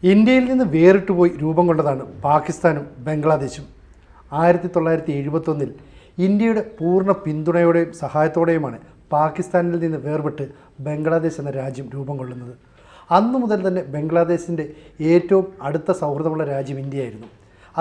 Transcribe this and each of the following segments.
ഇന്ത്യയിൽ നിന്ന് വേറിട്ട് പോയി രൂപം കൊണ്ടതാണ് പാകിസ്ഥാനും ബംഗ്ലാദേശും. 1971 ഇന്ത്യയുടെ പൂർണ്ണ പിന്തുണയോടെയും സഹായത്തോടെയുമാണ് പാകിസ്ഥാനിൽ നിന്ന് വേർപെട്ട് ബംഗ്ലാദേശ് എന്ന രാജ്യം രൂപം കൊള്ളുന്നത്. അന്നു മുതൽ തന്നെ ബംഗ്ലാദേശിൻ്റെ ഏറ്റവും അടുത്ത സൗഹൃദമുള്ള രാജ്യം ഇന്ത്യയായിരുന്നു.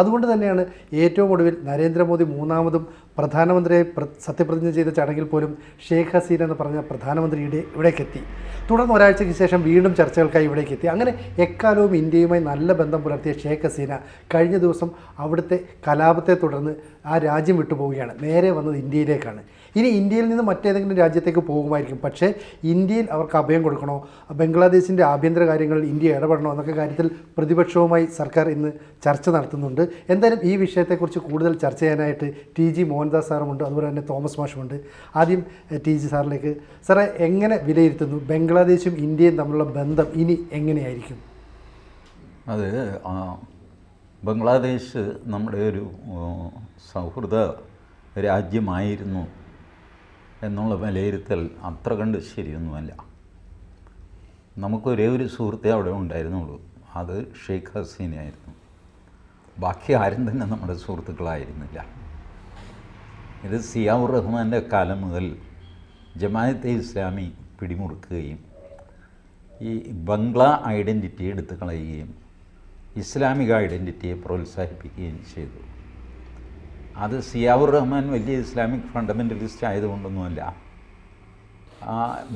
അതുകൊണ്ട് തന്നെയാണ് ഏറ്റവും ഒടുവിൽ നരേന്ദ്രമോദി മൂന്നാമതും പ്രധാനമന്ത്രിയെ സത്യപ്രതിജ്ഞ ചെയ്ത ചടങ്ങിൽ പോലും ഷേഖ് ഹസീന എന്ന് പറഞ്ഞ പ്രധാനമന്ത്രി ഇവിടേക്കെത്തി. തുടർന്ന് ഒരാഴ്ചയ്ക്ക് ശേഷം വീണ്ടും ചർച്ചകൾക്കായി ഇവിടേക്ക് എത്തി. അങ്ങനെ എക്കാലവും ഇന്ത്യയുമായി നല്ല ബന്ധം പുലർത്തിയ ഷേഖ് ഹസീന കഴിഞ്ഞ ദിവസം അവിടുത്തെ കലാപത്തെ തുടർന്ന് ആ രാജ്യം വിട്ടുപോവുകയാണ്. നേരെ വന്നത് ഇന്ത്യയിലേക്കാണ്. ഇനി ഇന്ത്യയിൽ നിന്ന് മറ്റേതെങ്കിലും രാജ്യത്തേക്ക് പോകുമായിരിക്കും. പക്ഷേ ഇന്ത്യയിൽ അവർക്ക് അഭയം കൊടുക്കണോ, ബംഗ്ലാദേശിൻ്റെ ആഭ്യന്തര കാര്യങ്ങളിൽ ഇന്ത്യ ഇടപെടണോ എന്നൊക്കെ കാര്യത്തിൽ പ്രതിപക്ഷവുമായി സർക്കാർ ഇന്ന് ചർച്ച നടത്തുന്നുണ്ട്. എന്തായാലും ഈ വിഷയത്തെക്കുറിച്ച് കൂടുതൽ ചർച്ച ചെയ്യാനായിട്ട് TG മോഹൻദാസ് സാറുമുണ്ട്, അതുപോലെ തന്നെ തോമസ് മാഷുമുണ്ട്. ആദ്യം TG സാറിലേക്ക്. സാറേ, എങ്ങനെ വിലയിരുത്തുന്നു ബംഗ്ലാദേശും ഇന്ത്യയും തമ്മിലുള്ള ബന്ധം ഇനി എങ്ങനെയായിരിക്കും? അത് ബംഗ്ലാദേശ് നമ്മുടെ ഒരു സൗഹൃദ രാജ്യമായിരുന്നു എന്നുള്ള വിലയിരുത്തൽ അത്ര കണ്ട് ശരിയൊന്നുമല്ല. നമുക്കൊരേ ഒരു സുഹൃത്തേ അവിടെ ഉണ്ടായിരുന്നുള്ളൂ, അത് ഷെയ്ഖ് ഹസീനയായിരുന്നു. ബാക്കി ആരും തന്നെ നമ്മുടെ സുഹൃത്തുക്കളായിരുന്നില്ല. ഇത് സിയാവുർ റഹ്മാൻ്റെ കാലം മുതൽ ജമാഅത്തെ ഇസ്ലാമി പിടിമുറുക്കുകയും ഈ ബംഗ്ലാ ഐഡൻറ്റിറ്റി എടുത്തു കളയുകയും ഇസ്ലാമിക ഐഡൻറ്റിറ്റിയെ പ്രോത്സാഹിപ്പിക്കുകയും ചെയ്തു. അത് സിയാവുർ റഹ്മാൻ വലിയ ഇസ്ലാമിക് ഫണ്ടമെൻ്റലിസ്റ്റ് ആയതുകൊണ്ടൊന്നുമല്ല.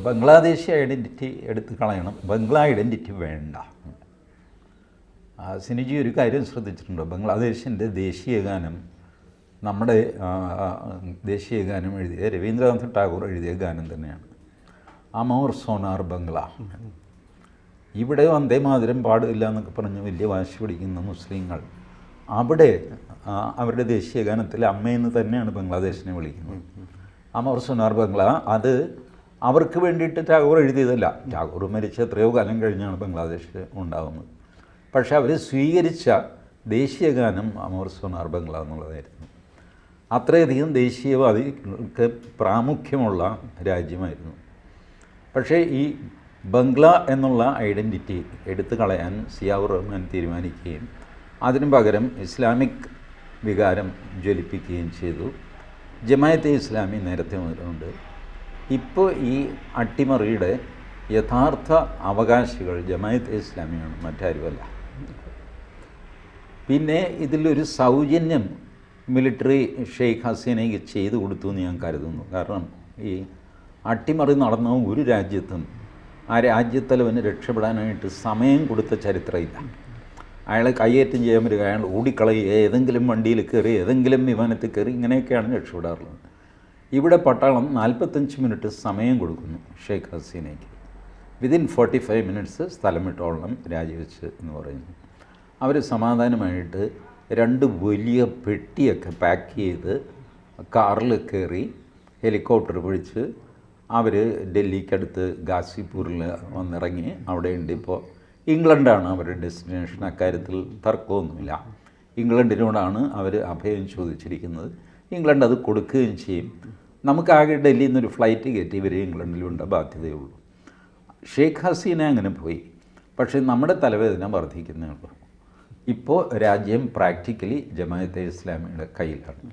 ബംഗ്ലാദേശി ഐഡൻറ്റിറ്റി എടുത്തു കളയണം, ബംഗ്ലാ ഐഡൻറ്റിറ്റി വേണ്ട. സിനിജി ഒരു കാര്യം ശ്രദ്ധിച്ചിട്ടുണ്ടോ? ബംഗ്ലാദേശിൻ്റെ ദേശീയ ഗാനം നമ്മുടെ ദേശീയ ഗാനം എഴുതിയ രവീന്ദ്രനാഥ് ടാഗോർ എഴുതിയ ഗാനം തന്നെയാണ്, അമോർ സോനാർ ബംഗ്ല. ഇവിടെ വന്ദേ മാതരം പാടില്ല എന്നൊക്കെ പറഞ്ഞ് വലിയ വാശി പിടിക്കുന്ന മുസ്ലിങ്ങൾ അവിടെ അവരുടെ ദേശീയ ഗാനത്തിൽ അമ്മയെന്ന് തന്നെയാണ് ബംഗ്ലാദേശിനെ വിളിക്കുന്നത്. അമോർ സോനാർ ബംഗ്ല അത് അവർക്ക് വേണ്ടിയിട്ട് ടാഗോർ എഴുതിയതല്ല. ടാഗോർ മരിച്ച എത്രയോ കാലം കഴിഞ്ഞാണ് ബംഗ്ലാദേശ് ഉണ്ടാകുന്നത്. പക്ഷേ അവർ സ്വീകരിച്ച ദേശീയ ഗാനം അമോർ സോനാർ ബംഗ്ല എന്നുള്ളതായിരുന്നു. അത്രയധികം ദേശീയവാദികൾക്ക് പ്രാമുഖ്യമുള്ള രാജ്യമായിരുന്നു. പക്ഷേ ഈ ബംഗ്ല എന്നുള്ള ഐഡൻറ്റിറ്റി എടുത്തു കളയാൻ സിയാവുർ റഹ്മാൻ തീരുമാനിക്കുകയും അതിനു പകരം ഇസ്ലാമിക് വികാരം ജ്വലിപ്പിക്കുകയും ചെയ്തു. ജമാഅത്തെ ഇസ്ലാമി നേരത്തെ മുതലുണ്ട്. ഇപ്പോൾ ഈ അട്ടിമറിയുടെ യഥാർത്ഥ അവകാശികൾ ജമാഅത്തെ ഇസ്ലാമിയാണ്, മറ്റാരുമല്ല. പിന്നെ ഇതിലൊരു സൗജന്യം മിലിറ്ററി ഷെയ്ഖ് ഹസീനയ്ക്ക് ചെയ്തു കൊടുത്തു എന്ന് ഞാൻ കരുതുന്നു. കാരണം ഈ അട്ടിമറി നടന്ന ഒരു രാജ്യത്തും ആ രാജ്യത്തലവന് രക്ഷപ്പെടാനായിട്ട് സമയം കൊടുത്ത ചരിത്രമില്ല. അയാളെ കയ്യേറ്റം ചെയ്യാൻ വരിക, അയാൾ ഓടിക്കളയുക, ഏതെങ്കിലും വണ്ടിയിൽ കയറി ഏതെങ്കിലും വിമാനത്തിൽ കയറി, ഇങ്ങനെയൊക്കെയാണ് രക്ഷപ്പെടാറുള്ളത്. ഇവിടെ പട്ടാളം 45 മിനിറ്റ് സമയം കൊടുക്കുന്നു ഷെയ്ഖ് ഹസീനയ്ക്ക്. വിതിൻ 45 മിനിറ്റ്സ് സ്ഥലം വിട്ടോളണം, രാജിവെച്ച് എന്ന് പറയുന്നു. അവർ സമാധാനമായിട്ട് 2 വലിയ പെട്ടിയൊക്കെ പാക്ക് ചെയ്ത് കാറിൽ കയറി ഹെലികോപ്റ്റർ പിടിച്ച് അവർ ഡൽഹിക്കടുത്ത് ഗാസിപൂരിൽ വന്നിറങ്ങി. അവിടെയുണ്ട്. ഇപ്പോൾ ഇംഗ്ലണ്ടാണ് അവരുടെ ഡെസ്റ്റിനേഷൻ, അക്കാര്യത്തിൽ തർക്കമൊന്നുമില്ല. ഇംഗ്ലണ്ടിനോടാണ് അവർ അഭയം ചോദിച്ചിരിക്കുന്നത്. ഇംഗ്ലണ്ട് അത് കൊടുക്കുകയും ചെയ്യും. നമുക്കാകെ ഡൽഹിയിൽ നിന്നൊരു ഫ്ലൈറ്റ് കയറ്റി ഇവർ ഇംഗ്ലണ്ടിലുണ്ട ബാധ്യതയുള്ളൂ. ഷെയ്ഖ് ഹസീന അങ്ങനെ പോയി. പക്ഷേ നമ്മുടെ തലവേദന വർദ്ധിക്കുന്നേ ഉള്ളൂ. ഇപ്പോൾ രാജ്യം പ്രാക്ടിക്കലി ജമാഅത്തെ ഇസ്ലാമിയുടെ കയ്യിലാണ്.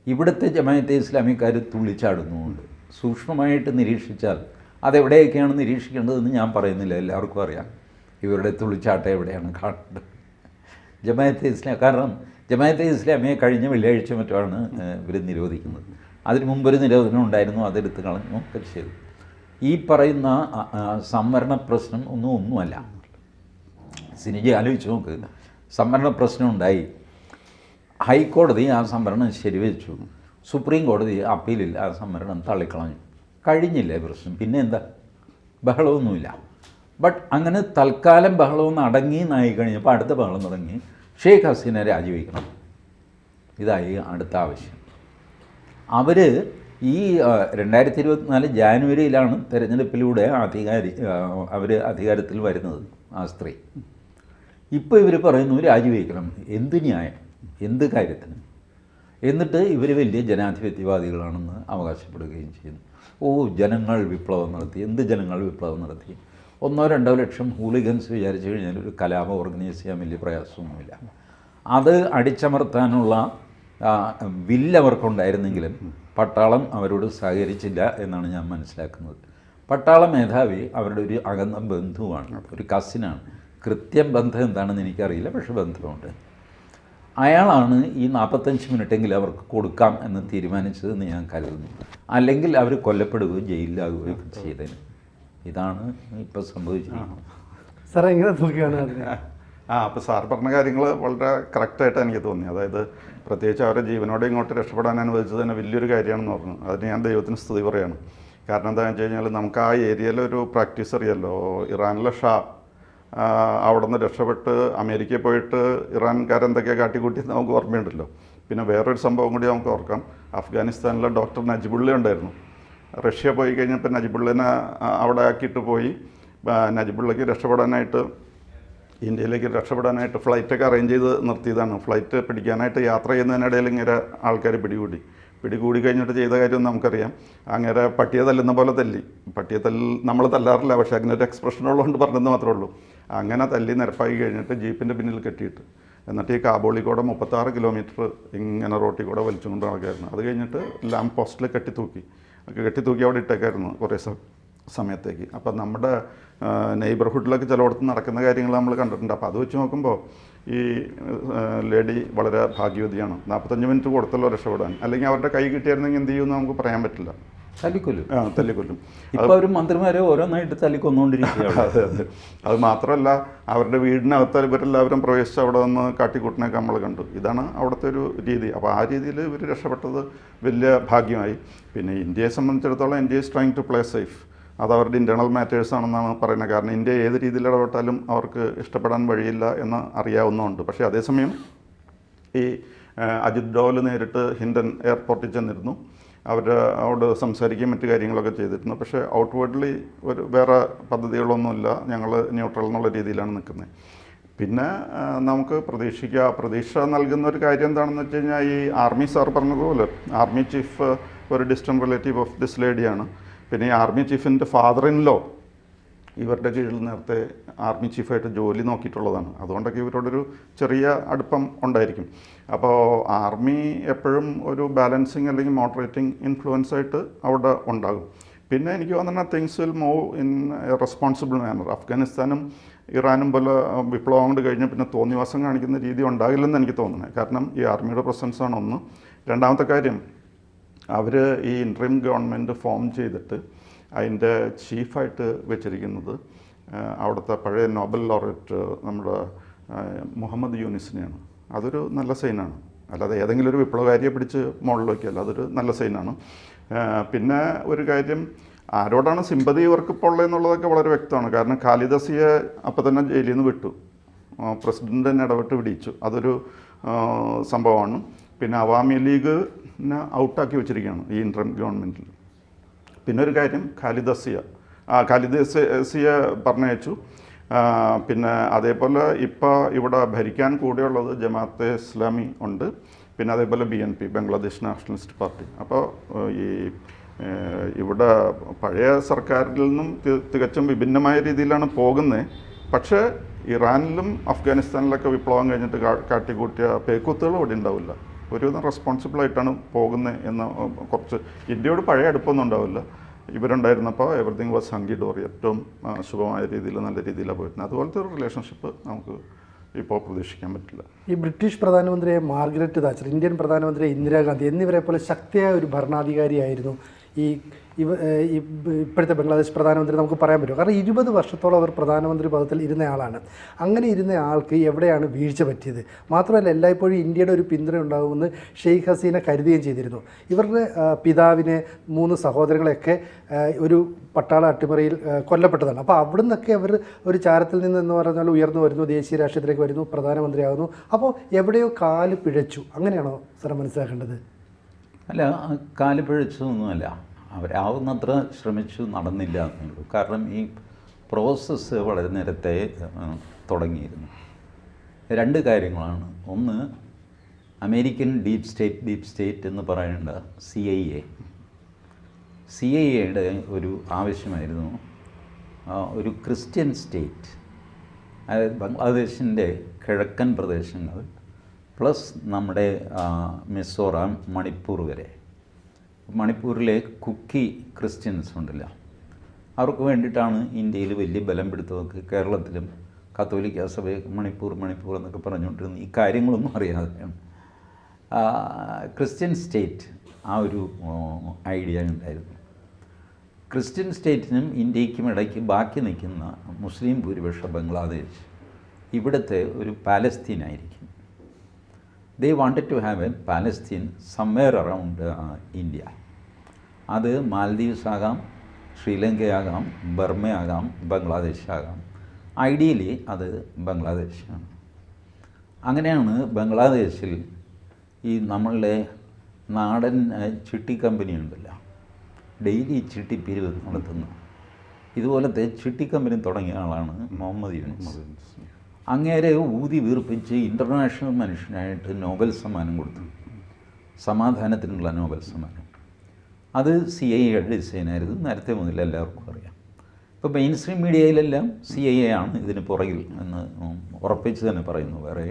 ഇവിടുത്തെ ജമാഅത്തെ ഇസ്ലാമിക്കാർ തുള്ളിച്ചാടുന്നുമുണ്ട്. സൂക്ഷ്മമായിട്ട് നിരീക്ഷിച്ചാൽ അതെവിടെയൊക്കെയാണ് നിരീക്ഷിക്കേണ്ടതെന്ന് ഞാൻ പറയുന്നില്ല, എല്ലാവർക്കും അറിയാം ഇവരുടെ തുള്ളിച്ചാട്ടം എവിടെയാണ് കാണേണ്ടത്. ജമാഅത്തെ ഇസ്ലാം, കാരണം ജമാഅത്തെ ഇസ്ലാമിയെ കഴിഞ്ഞ വെള്ളിയാഴ്ച മറ്റുമാണ് ഇവർ നിരോധിക്കുന്നത്. അതിന് മുമ്പൊരു നിരോധനം ഉണ്ടായിരുന്നു, അതെടുത്ത് കളഞ്ഞു ഒക്കെ ചെയ്തു. ഈ പറയുന്ന സംവരണ പ്രശ്നം ഒന്നുമല്ല. സിനിജി ആലോചിച്ച് നോക്ക്, സംവരണ പ്രശ്നം ഉണ്ടായി, ഹൈക്കോടതി ആ സംവരണം ശരിവെച്ചു, സുപ്രീം കോടതി അപ്പീലില്ല, ആ സംവരണം തള്ളിക്കളഞ്ഞു, കഴിഞ്ഞില്ലേ പ്രശ്നം. പിന്നെ എന്താ? ബഹളമൊന്നുമില്ല. ബട്ട് അങ്ങനെ തൽക്കാലം ബഹളമൊന്നും അടങ്ങി നായി കഴിഞ്ഞപ്പോൾ അടുത്ത ബഹളം തുടങ്ങി, ഷെയ്ഖ് ഹസീന രാജിവെക്കണം. ഇതായി അടുത്ത ആവശ്യം. അവർ ഈ 2024 ജാനുവരിയിലാണ് തെരഞ്ഞെടുപ്പിലൂടെ അവർ അധികാരത്തിൽ വരുന്നത്, ആ സ്ത്രീ. ഇപ്പോൾ ഇവർ പറയുന്നു രാജിവെക്കണം. എന്ത് ന്യായം? എന്ത് കാര്യത്തിന്? എന്നിട്ട് ഇവർ വലിയ ജനാധിപത്യവാദികളാണെന്ന് അവകാശപ്പെടുകയും ചെയ്യുന്നു. ജനങ്ങൾ വിപ്ലവം നടത്തി. എന്ത് ജനങ്ങൾ വിപ്ലവം നടത്തി? 1-2 ലക്ഷം ഹൂളിഗൻസ് വിചാരിച്ചു കഴിഞ്ഞാൽ ഒരു കലാപം ഓർഗനൈസ് ചെയ്യാൻ വലിയ പ്രയാസമൊന്നുമില്ല. അത് അടിച്ചമർത്താനുള്ള വില്ല് അവർക്കുണ്ടായിരുന്നെങ്കിലും പട്ടാളം അവരോട് സഹകരിച്ചില്ല എന്നാണ് ഞാൻ മനസ്സിലാക്കുന്നത്. പട്ടാള മേധാവി അവരുടെ ഒരു അകന്ന ബന്ധുവാണ്, ഒരു കസിനാണ്. കൃത്യം ബന്ധം എന്താണെന്ന് എനിക്കറിയില്ല, പക്ഷെ ബന്ധമുണ്ട്. അയാളാണ് ഈ 45 മിനിറ്റെങ്കിലും അവർക്ക് കൊടുക്കാം എന്ന് തീരുമാനിച്ചതെന്ന് ഞാൻ കരുതുന്നു. അല്ലെങ്കിൽ അവർ കൊല്ലപ്പെടുകയോ ജയിലിലാകുകയോ ചെയ്തേനെ. ഇതാണ് ഇപ്പോൾ സംഭവിച്ചിരിക്കുന്നത്. സാർ എങ്ങനെ നോക്കുകയാണ് അതിനെ? അപ്പോൾ സാർ പറഞ്ഞ കാര്യങ്ങൾ വളരെ കറക്റ്റായിട്ട് എനിക്ക് തോന്നി. അതായത് പ്രത്യേകിച്ച് അവരെ ജീവനോടെ ഇങ്ങോട്ട് രക്ഷപ്പെടാൻ അനുവദിച്ചത് തന്നെ വലിയൊരു കാര്യമാണെന്ന് പറഞ്ഞു. അതിന് ഞാൻ ദൈവത്തിന് സ്തുതി പറയുകയാണ്. കാരണം എന്താണെന്ന് വെച്ച് കഴിഞ്ഞാൽ നമുക്ക് ആ ഏരിയയിലൊരു പ്രാക്ടീസ് അറിയാമല്ലോ. ഇറാനിലെ ഷാ അവിടെ നിന്ന് രക്ഷപ്പെട്ട് അമേരിക്കയിൽ പോയിട്ട് ഇറാൻകാരെന്തൊക്കെയാണ് കാട്ടിക്കൂട്ടി നമുക്ക് ഓർമ്മയുണ്ടല്ലോ. പിന്നെ വേറൊരു സംഭവം കൂടി നമുക്ക് ഓർക്കാം. അഫ്ഗാനിസ്ഥാനിലെ ഡോക്ടർ നജിബുള്ള ഉണ്ടായിരുന്നു. റഷ്യ പോയി കഴിഞ്ഞപ്പോൾ നജിബുള്ളിനെ അവിടെ ആക്കിയിട്ട് പോയി. നജിബുള്ളയ്ക്ക് രക്ഷപ്പെടാനായിട്ട്, ഇന്ത്യയിലേക്ക് രക്ഷപ്പെടാനായിട്ട് ഫ്ലൈറ്റൊക്കെ അറേഞ്ച് ചെയ്ത് നിർത്തിയതാണ്. ഫ്ലൈറ്റ് പിടിക്കാനായിട്ട് യാത്ര ചെയ്യുന്നതിനിടയിൽ ഇങ്ങനെ ആൾക്കാർ പിടികൂടി കഴിഞ്ഞിട്ട് ചെയ്ത കാര്യം നമുക്കറിയാം. അങ്ങനെ പട്ടിയെ തല്ലുന്ന പോലെ തല്ലി. പട്ടിയെ നമ്മൾ തല്ലാറില്ല, പക്ഷേ അങ്ങനെ ഒരു എക്സ്പ്രഷൻ ഉള്ളതുകൊണ്ട് പറഞ്ഞെന്ന് മാത്രമേ ഉള്ളൂ. അങ്ങനെ തല്ലി നിരപ്പാക്കി കഴിഞ്ഞിട്ട് ജീപ്പിൻ്റെ പിന്നിൽ കെട്ടിയിട്ട്, എന്നിട്ട് ഈ കാബൂളിൽ കൂടെ 36 കിലോമീറ്റർ ഇങ്ങനെ റോട്ടിൽ കൂടെ വലിച്ചുകൊണ്ട് നടക്കായിരുന്നു. അത് കഴിഞ്ഞിട്ട് ലാമ്പ് പോസ്റ്റിൽ കെട്ടിത്തൂക്കി അവിടെ ഇട്ടേക്കായിരുന്നു കുറേ സമയത്തേക്ക്. അപ്പം നമ്മുടെ നെയ്ബർഹുഡിലൊക്കെ ചിലയിടത്ത് നടക്കുന്ന കാര്യങ്ങൾ നമ്മൾ കണ്ടിട്ടുണ്ട്. അപ്പോൾ അത് വെച്ച് നോക്കുമ്പോൾ ഈ ലേഡി വളരെ ഭാഗ്യവതിയാണ്. 45 മിനിറ്റ് കൊടുത്തല്ലോ രക്ഷപ്പെടാൻ. അല്ലെങ്കിൽ അവരുടെ കൈ കിട്ടിയായിരുന്നെങ്കിൽ എന്ത് ചെയ്യുമെന്ന് നമുക്ക് പറയാൻ പറ്റില്ല. തല്ലിക്കൊല്ലും. ഇപ്പോൾ അവർ മന്ത്രിമാരെ ഓരോന്നായിട്ട് തല്ലിക്കൊന്നുകൊണ്ടിരിക്കുകയാണ്. അതെ. അത് മാത്രമല്ല, അവരുടെ വീടിനകത്ത് ഇവരെല്ലാവരും പ്രവേശിച്ച് അവിടെ നിന്ന് കാട്ടിക്കൂട്ടിനൊക്കെ നമ്മൾ കണ്ടു. ഇതാണ് അവിടുത്തെ ഒരു രീതി. അപ്പോൾ ആ രീതിയിൽ ഇവർ രക്ഷപ്പെട്ടത് വലിയ ഭാഗ്യമായി. പിന്നെ ഇന്ത്യയെ സംബന്ധിച്ചിടത്തോളം India is trying to play safe. അത് അവരുടെ ഇൻറ്റേർണൽ മാറ്റേഴ്സ് ആണെന്നാണ് പറയുന്നത്. കാരണം ഇന്ത്യ ഏത് രീതിയിൽ ഇടപെട്ടാലും അവർക്ക് ഇഷ്ടപ്പെടാൻ വഴിയില്ല എന്ന് അറിയാവുന്നതുകൊണ്ട്. പക്ഷേ അതേസമയം ഈ അജിത് ഡോവൽ നേരിട്ട് ഹിൻഡൻ എയർപോർട്ടിൽ ചെന്നിരുന്നു. അവരോട് സംസാരിക്കുകയും മറ്റു കാര്യങ്ങളൊക്കെ ചെയ്തിരുന്നു. പക്ഷേ ഔട്ട്വേർഡ്ലി വേറെ പദ്ധതികളൊന്നുമില്ല, ഞങ്ങൾ ന്യൂട്രൽ എന്നുള്ള രീതിയിലാണ് നിൽക്കുന്നത്. പിന്നെ നമുക്ക് പ്രതീക്ഷ നൽകുന്ന ഒരു കാര്യം എന്താണെന്ന് വെച്ച് കഴിഞ്ഞാൽ, ഈ ആർമി സാർ പറഞ്ഞതുപോലെ ആർമി ചീഫ് ഒരു ഡിസ്റ്റന്റ് റിലേറ്റീവ് ഓഫ് ദിസ് ലേഡിയാണ്. പിന്നെ ഈ ആർമി ചീഫിൻ്റെ ഫാദർ ഇൻ ലോ ഇവരുടെ കീഴിൽ നേരത്തെ ആർമി ചീഫായിട്ട് ജോലി നോക്കിയിട്ടുള്ളതാണ്. അതുകൊണ്ടൊക്കെ ഇവരോടൊരു ചെറിയ അടുപ്പം ഉണ്ടായിരിക്കും. അപ്പോൾ ആർമി എപ്പോഴും ഒരു ബാലൻസിങ് അല്ലെങ്കിൽ മോഡറേറ്റിംഗ് ഇൻഫ്ലുവൻസ് ആയിട്ട് അവിടെ ഉണ്ടാകും. പിന്നെ എനിക്ക് തോന്നുന്ന things will move in a responsible manner. അഫ്ഗാനിസ്ഥാനും ഇറാനും പോലെ വിപ്ലവം കൊണ്ട് കഴിഞ്ഞ് പിന്നെ തോന്നിവാസം കാണിക്കുന്ന രീതി ഉണ്ടാകില്ലെന്ന് എനിക്ക് തോന്നുന്നത്. കാരണം ഈ ആർമിയുടെ പ്രസൻസാണ് ഒന്ന്. രണ്ടാമത്തെ കാര്യം, അവർ ഈ ഇൻട്രീം ഗവൺമെൻറ് ഫോം ചെയ്തിട്ട് അതിൻ്റെ ചീഫായിട്ട് വെച്ചിരിക്കുന്നത് അവിടുത്തെ പഴയ നോബൽ ലോററ്റ് നമ്മുടെ മുഹമ്മദ് യൂനിസിനെയാണ്. അതൊരു നല്ല സൈനാണ്. അല്ലാതെ ഏതെങ്കിലും ഒരു വിപ്ലവകാരിയെ പിടിച്ച് മുകളിൽ വയ്ക്കുകയല്ല, അതൊരു നല്ല സൈനാണ്. പിന്നെ ഒരു കാര്യം, ആരോടാണ് സിമ്പതി ഇവർക്ക് ഇപ്പോൾ ഉള്ളതെന്നുള്ളതൊക്കെ വളരെ വ്യക്തമാണ്. കാരണം ഖാലിദ് അസിയെ അപ്പോൾ തന്നെ ജയിലിൽ നിന്ന് വിട്ടു, പ്രസിഡൻ്റ് തന്നെ ഇടപെട്ട് വിടിയിച്ചു. അതൊരു സംഭവമാണ്. പിന്നെ അവാമി ലീഗിനെ ഔട്ടാക്കി വെച്ചിരിക്കുകയാണ് ഈ ഇൻട്രീം ഗവൺമെൻറ്റിൽ. പിന്നെ ഒരു കാര്യം, ഖാലിദ് അസിയെ പറഞ്ഞയച്ചു. പിന്നെ അതേപോലെ ഇപ്പോൾ ഇവിടെ ഭരിക്കാൻ കൂടെയുള്ളത് ജമാഅത്തെ ഇസ്ലാമി ഉണ്ട്. പിന്നെ അതേപോലെ BNP, ബംഗ്ലാദേശ് നാഷണലിസ്റ്റ് പാർട്ടി. അപ്പോൾ ഈ ഇവിടെ പഴയ സർക്കാരിൽ നിന്നും തികച്ചും വിഭിന്നമായ രീതിയിലാണ് പോകുന്നത്. പക്ഷേ ഇറാനിലും അഫ്ഗാനിസ്ഥാനിലൊക്കെ വിപ്ലവം കഴിഞ്ഞിട്ട് കാട്ടിക്കൂട്ടിയ പേക്കൂത്തുകൾ ഇവിടെ ഉണ്ടാവില്ല. ഒരുവിധം റെസ്പോൺസിബിളായിട്ടാണ് പോകുന്നത് എന്ന് കുറച്ച് ഇന്ത്യയോട് പഴയ അടുപ്പൊന്നും ഉണ്ടാവില്ല. ഇവരുണ്ടായിരുന്നപ്പോൾ എവറിത്തിങ് വാസ് ഹങ്കി ഡോറി. ഏറ്റവും ശുഭമായ രീതിയിൽ നല്ല രീതിയിലാണ് പോയിരുന്നത്. അതുപോലത്തെ ഒരു റിലേഷൻഷിപ്പ് നമുക്ക് ഇപ്പോൾ പ്രതീക്ഷിക്കാൻ പറ്റില്ല. ഈ ബ്രിട്ടീഷ് പ്രധാനമന്ത്രിയെ മാർഗരറ്റ് താച്ചർ, ഇന്ത്യൻ പ്രധാനമന്ത്രി ഇന്ദിരാഗാന്ധി എന്നിവരെ പോലെ ശക്തിയായ ഒരു ഭരണാധികാരിയായിരുന്നു ഇപ്പോഴത്തെ ബംഗ്ലാദേശ് പ്രധാനമന്ത്രി നമുക്ക് പറയാൻ പറ്റും. കാരണം 20 വർഷത്തോളം അവർ പ്രധാനമന്ത്രി പദത്തിൽ ഇരുന്നയാളാണ്. അങ്ങനെ ഇരുന്ന ആൾക്ക് എവിടെയാണ് വീഴ്ച പറ്റിയത്? മാത്രമല്ല, എല്ലായ്പ്പോഴും ഇന്ത്യയുടെ ഒരു പിന്തുണ ഉണ്ടാകുമെന്ന് ഷെയ്ഖ് ഹസീന കരുതുകയും ചെയ്തിരുന്നു. ഇവരുടെ പിതാവിനെ 3 സഹോദരങ്ങളെയൊക്കെ ഒരു പട്ടാള അട്ടിമറിയിൽ കൊല്ലപ്പെട്ടതാണ്. അപ്പോൾ അവിടെ നിന്നൊക്കെ അവർ ഒരു ചാരത്തിൽ നിന്ന് എന്ന് പറഞ്ഞാൽ ഉയർന്നു വരുന്നു, ദേശീയ രാഷ്ട്രീയത്തിലേക്ക് വരുന്നു, പ്രധാനമന്ത്രിയാകുന്നു. അപ്പോൾ എവിടെയോ കാല് പിഴച്ചു, അങ്ങനെയാണോ സാർ മനസ്സിലാക്കേണ്ടത്? അല്ല, കാല് പിഴച്ചതൊന്നുമല്ല, അവരാവുന്നത്ര ശ്രമിച്ചു, നടന്നില്ല എന്നുള്ളൂ. കാരണം ഈ പ്രോസസ്സ് വളരെ നേരത്തെ തുടങ്ങിയിരുന്നു. 2 കാര്യങ്ങളാണ്. ഒന്ന്, അമേരിക്കൻ ഡീപ് സ്റ്റേറ്റ് എന്ന് പറയേണ്ട CIA യുടെ ഒരു ആവശ്യമായിരുന്നു ഒരു ക്രിസ്ത്യൻ സ്റ്റേറ്റ്, അതായത് ബംഗ്ലാദേശിൻ്റെ കിഴക്കൻ പ്രദേശങ്ങൾ പ്ലസ് നമ്മുടെ മിസോറാം, മണിപ്പൂർ വരെ. മണിപ്പൂരിലെ കുക്കി ക്രിസ്ത്യൻസ് ഉണ്ടല്ലോ, അവർക്ക് വേണ്ടിയിട്ടാണ് ഇന്ത്യയിൽ വലിയ ബലം പിടുത്തമൊക്കെ. കേരളത്തിലും കത്തോലിക്ക സഭ മണിപ്പൂർ എന്നൊക്കെ പറഞ്ഞുകൊണ്ടിരുന്നു. ഈ കാര്യങ്ങളൊന്നും അറിയാതെയാണ് ക്രിസ്ത്യൻ സ്റ്റേറ്റ് ആ ഒരു ഐഡിയ ഉണ്ടായിരുന്നു. ക്രിസ്ത്യൻ സ്റ്റേറ്റിനും ഇന്ത്യക്കും ഇടയ്ക്ക് ബാക്കി നിൽക്കുന്ന മുസ്ലിം ഭൂരിപക്ഷ ബംഗ്ലാദേശ് ഇവിടുത്തെ ഒരു പാലസ്തീനായിരിക്കും. They wanted to have a Palestine somewhere around India. അത് മാൽദീവ്സ് ആകാം, ശ്രീലങ്കയാകാം, ബർമയാകാം, ബംഗ്ലാദേശ് ആകാം. ഐഡിയലി അത് ബംഗ്ലാദേശാണ്. അങ്ങനെയാണ് ബംഗ്ലാദേശിൽ ഈ നമ്മളുടെ നാടൻ ചിട്ടി കമ്പനി ഉണ്ടല്ലോ, ഡെയിലി ചിട്ടി പിരിവ് നടത്തുന്ന ഇതുപോലത്തെ ചിട്ടി കമ്പനി തുടങ്ങിയ ആളാണ് മുഹമ്മദ് യൂനുസ്. അങ്ങേരെ ഊതി വീർപ്പിച്ച് ഇൻ്റർനാഷണൽ മനുഷ്യനായിട്ട് നോബൽ സമ്മാനം കൊടുത്തു, സമാധാനത്തിനുള്ള നോബൽ സമ്മാനം. അത് CIA ഡിസൈനായിരുന്നു, നേരത്തെ മുതൽ എല്ലാവർക്കും അറിയാം. ഇപ്പോൾ മെയിൻ സ്ട്രീം മീഡിയയിലെല്ലാം CIA ആണ് ഇതിന് പുറകിൽ എന്ന് ഉറപ്പിച്ച് തന്നെ പറയുന്നു. വേറെ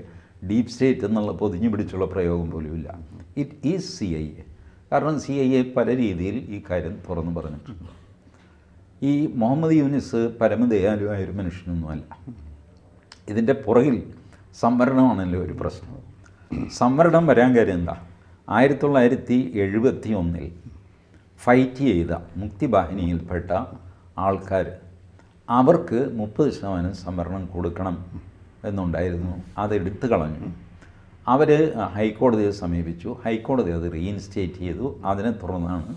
ഡീപ് സ്റ്റേറ്റ് എന്നുള്ള പൊതിഞ്ഞു പിടിച്ചുള്ള പ്രയോഗം പോലുമില്ല. It is CIA. കാരണം CIA പല രീതിയിൽ ഈ കാര്യം തുറന്നു പറഞ്ഞിട്ടുണ്ട്. ഈ മുഹമ്മദ് യൂനുസ് പരമദയാലുവായൊരു മനുഷ്യനൊന്നുമല്ല. ഇതിൻ്റെ പുറകിൽ സംവരണമാണല്ലോ ഒരു പ്രശ്നം. സംവരണം വരാൻ കാര്യം എന്താ? 1971 ഫൈറ്റ് ചെയ്ത മുക്തിവാഹിനിയിൽപ്പെട്ട ആൾക്കാർ, അവർക്ക് 30% സംവരണം കൊടുക്കണം എന്നുണ്ടായിരുന്നു. അതെടുത്തു കളഞ്ഞു. അവർ ഹൈക്കോടതിയെ സമീപിച്ചു. ഹൈക്കോടതി അത് റീഇൻസ്റ്റേറ്റ് ചെയ്തു. അതിനെ തുടർന്നാണ്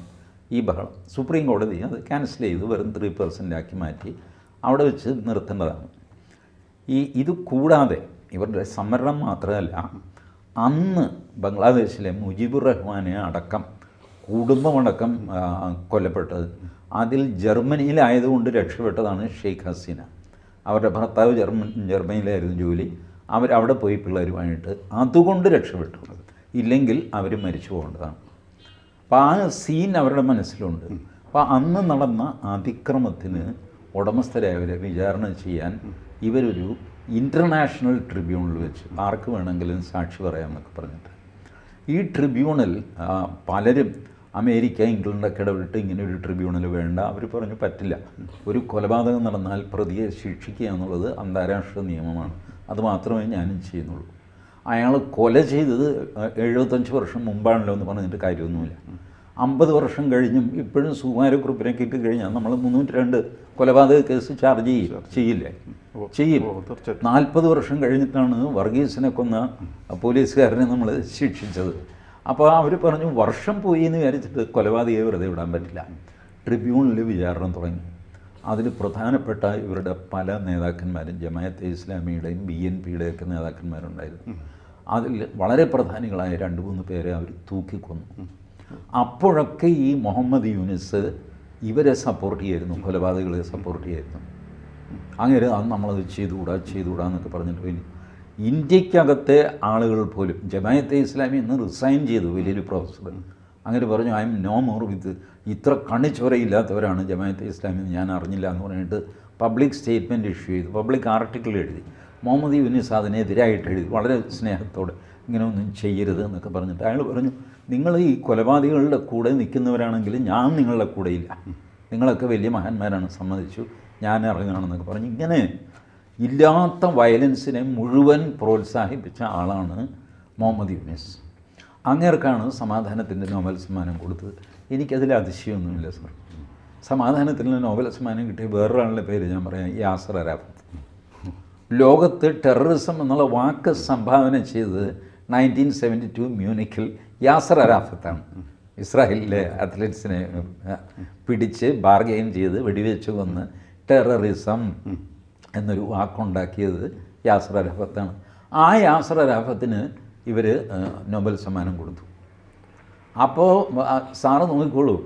ഈ ബഹളം. സുപ്രീം കോടതി അത് ക്യാൻസൽ ചെയ്തു, വെറും 3% ആക്കി മാറ്റി. അവിടെ വെച്ച് നിർത്തേണ്ടതാണ്. ഇത് കൂടാതെ ഇവരുടെ സംവരണം മാത്രമല്ല, അന്ന് ബംഗ്ലാദേശിലെ മുജിബുർ റഹ്മാനെ അടക്കം കുടുംബമടക്കം കൊല്ലപ്പെട്ടത്. അതിൽ ജർമ്മനിയിലായതുകൊണ്ട് രക്ഷപ്പെട്ടതാണ് ഷെയ്ഖ് ഹസീന. അവരുടെ ഭർത്താവ് ജർമ്മനിയിലായിരുന്നു ജോലി. അവരവിടെ പോയി പിള്ളേരുമായിട്ട് അതുകൊണ്ട് രക്ഷപ്പെട്ടു. ഇല്ലെങ്കിൽ അവർ മരിച്ചു പോകേണ്ടതാണ്. അപ്പോൾ ആ സീൻ അവരുടെ മനസ്സിലുണ്ട്. അപ്പോൾ അന്ന് നടന്ന അതിക്രമത്തിന് ഉടമസ്ഥരായവരെ വിചാരണ ചെയ്യാൻ ഇവരൊരു ഇൻ്റർനാഷണൽ ട്രിബ്യൂണൽ വെച്ച് ആർക്ക് വേണമെങ്കിലും സാക്ഷി പറയാമെന്നൊക്കെ പറഞ്ഞിട്ട്. ഈ ട്രിബ്യൂണൽ പലരും അമേരിക്ക, ഇംഗ്ലണ്ടൊക്കെ ഇടപെട്ട് ഇങ്ങനെ ഒരു ട്രിബ്യൂണൽ വേണ്ട, അവർ പറഞ്ഞു പറ്റില്ല. ഒരു കൊലപാതകം നടന്നാൽ പ്രതിയെ ശിക്ഷിക്കുക എന്നുള്ളത് അന്താരാഷ്ട്ര നിയമമാണ്, അത് മാത്രമേ ഞാനും ചെയ്യുന്നുള്ളൂ. അയാൾ കൊല ചെയ്തത് 75 വർഷം മുമ്പാണല്ലോ എന്ന് പറഞ്ഞിട്ട് കാര്യമൊന്നുമില്ല. 50 വർഷം കഴിഞ്ഞും ഇപ്പോഴും സുകുമാരക്കുറുപ്പിനെ കിട്ടി കഴിഞ്ഞാൽ നമ്മൾ 302 കൊലപാതക കേസ് ചാർജ് ചെയ്യില്ലേ? ചെയ്യും. 40 വർഷം കഴിഞ്ഞിട്ടാണ് വർഗീസിനെ കൊന്ന പോലീസുകാരനെ നമ്മൾ ശിക്ഷിച്ചത്. അപ്പോൾ അവർ പറഞ്ഞു വർഷം പോയി എന്ന് വിചാരിച്ചിട്ട് കൊലപാതകയെ വെറുതെ വിടാൻ പറ്റില്ല. ട്രിബ്യൂണലിൽ വിചാരണ തുടങ്ങി. അതിൽ പ്രധാനപ്പെട്ട ഇവരുടെ പല നേതാക്കന്മാരും, ജമാഅത്തെ ഇസ്ലാമിയുടെയും BNPയുടെയൊക്കെ നേതാക്കന്മാരുണ്ടായിരുന്നു. അതിൽ വളരെ പ്രധാനികളായ 2-3 പേരെ അവർ തൂക്കിക്കൊന്നു. അപ്പോഴൊക്കെ ഈ മുഹമ്മദ് യൂനുസ് ഇവരെ സപ്പോർട്ട് ചെയ്യായിരുന്നു, കൊലപാതകളെ സപ്പോർട്ട് ചെയ്യായിരുന്നു. അങ്ങനെ അത് നമ്മളത് ചെയ്തുകൂടാ എന്നൊക്കെ പറഞ്ഞിട്ട് ഇന്ത്യക്കകത്തെ ആളുകൾ പോലും ജമാഅത്തെ ഇസ്ലാമി എന്ന് റിസൈൻ ചെയ്തു വലിയൊരു പ്രൊഫസർ. അങ്ങനെ പറഞ്ഞു, I'm no more with, ഇത്ര കണ്ണിച്ചോരയില്ലാത്തവരാണ് ജമാഅത്തെ ഇസ്ലാമി എന്ന് ഞാൻ അറിഞ്ഞില്ല എന്ന് പറഞ്ഞിട്ട് പബ്ലിക് സ്റ്റേറ്റ്മെൻറ്റ് ഇഷ്യൂ ചെയ്തു, പബ്ലിക് ആർട്ടിക്കിൾ എഴുതി. മുഹമ്മദ് യൂനുസ് അതിനെതിരായിട്ട് എഴുതി, വളരെ സ്നേഹത്തോടെ ഇങ്ങനെ ഒന്നും ചെയ്യരുത് എന്നൊക്കെ പറഞ്ഞിട്ട്. അയാൾ പറഞ്ഞു, നിങ്ങൾ ഈ കൊലപാതകളുടെ കൂടെ നിൽക്കുന്നവരാണെങ്കിൽ ഞാൻ നിങ്ങളുടെ കൂടെയില്ല, നിങ്ങളൊക്കെ വലിയ മഹാന്മാരാണ്, സമ്മതിച്ചു, ഞാൻ ഇറങ്ങുകയാണെന്നൊക്കെ പറഞ്ഞു. ഇങ്ങനെ ഇല്ലാത്ത വയലൻസിനെ മുഴുവൻ പ്രോത്സാഹിപ്പിച്ച ആളാണ് മുഹമ്മദ് യൂനുസ്. അങ്ങേർക്കാണ് സമാധാനത്തിൻ്റെ നോബൽ സമ്മാനം കൊടുത്തത്. എനിക്കതിൽ അതിശയമൊന്നുമില്ല സർ. സമാധാനത്തിന് നോബൽ സമ്മാനം കിട്ടിയ വേറൊരാളുടെ പേര് ഞാൻ പറയാം, യാസർ അറാഫത്ത്. ലോകത്ത് ടെററിസം എന്നുള്ള വാക്ക് സംഭാവന ചെയ്തത് 1972 മ്യൂണിക്കിൽ യാസർ അറാഫത്താണ്. ഇസ്രായേലിലെ അത്ലറ്റ്സിനെ പിടിച്ച് ബാർഗെയിൻ ചെയ്ത് വെടിവെച്ച് കൊന്ന് ടെററിസം എന്നൊരു വാക്കുണ്ടാക്കിയത് യാസർ അറാഫത്താണ്. ആ യാസർ അറാഫത്തിന് ഇവർ നോബൽ സമ്മാനം കൊടുത്തു. അപ്പോൾ സാറ് നോക്കിക്കോളൂ,